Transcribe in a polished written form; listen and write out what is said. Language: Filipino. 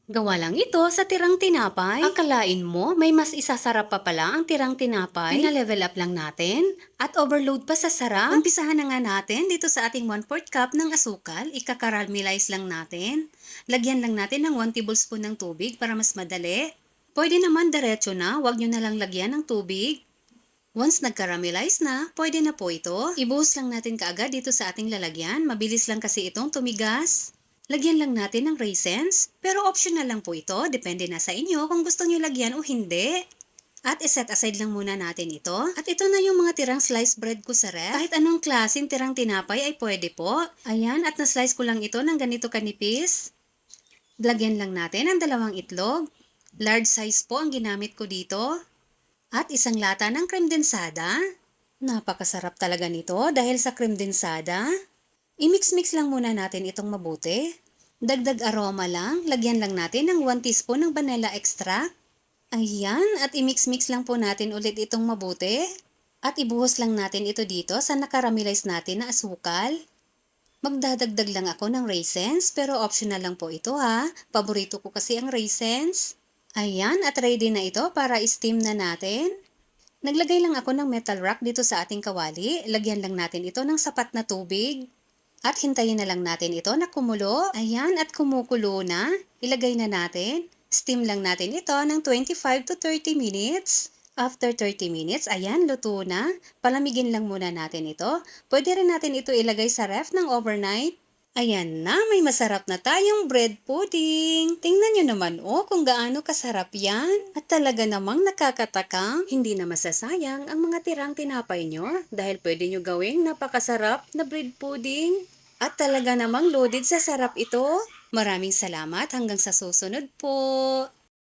Gawa lang ito sa tirang tinapay. Akalain mo, may mas isasarap pa pala ang tirang tinapay. Pina-level up lang natin at overload pa sa sarap. Umpisahan na nga natin dito sa ating 1/4 cup ng asukal. Ika-caramelize lang natin. Lagyan lang natin ng 1 tablespoon ng tubig para mas madali. Pwede naman diretso na, wag nyo na lang lagyan ng tubig. Once nag-caramelize na, pwede na po ito. Ibuhos lang natin kaagad dito sa ating lalagyan. Mabilis lang kasi itong tumigas. Lagyan lang natin ng raisins, pero optional lang po ito. Depende na sa inyo kung gusto nyo lagyan o hindi. At iset aside lang muna natin ito. At ito na yung mga tirang sliced bread ko sa ref. Kahit anong klaseng tirang tinapay ay pwede po. Ayan, at na-slice ko lang ito ng ganito kanipis. Lagyan lang natin ang 2 itlog. Large size po ang ginamit ko dito. At isang lata ng creme densada. Napakasarap talaga nito dahil sa creme densada. I-mix-mix lang muna natin itong mabuti. Dagdag aroma lang, lagyan lang natin ng 1 teaspoon ng vanilla extract. Ayan, at i-mix-mix lang po natin ulit itong mabuti. At ibuhos lang natin ito dito sa nakaramelize natin na asukal. Magdadagdag lang ako ng raisins, pero optional lang po ito ha. Paborito ko kasi ang raisins. Ayan, at ready na ito para i-steam na natin. Naglagay lang ako ng metal rack dito sa ating kawali. Lagyan lang natin ito ng sapat na tubig. At hintayin na lang natin ito na kumulo. Ayan, at kumukulo na. Ilagay na natin. Steam lang natin ito ng 25 to 30 minutes. After 30 minutes, ayan, luto na. Palamigin lang muna natin ito. Pwede rin natin ito ilagay sa ref ng overnight. Ayan na, may masarap na tayong bread pudding. Tingnan nyo naman kung gaano kasarap yan. At talaga namang nakakatakam. Hindi na masasayang ang mga tirang tinapay nyo dahil pwede nyo gawing napakasarap na bread pudding. At talaga namang loaded sa sarap ito. Maraming salamat hanggang sa susunod po.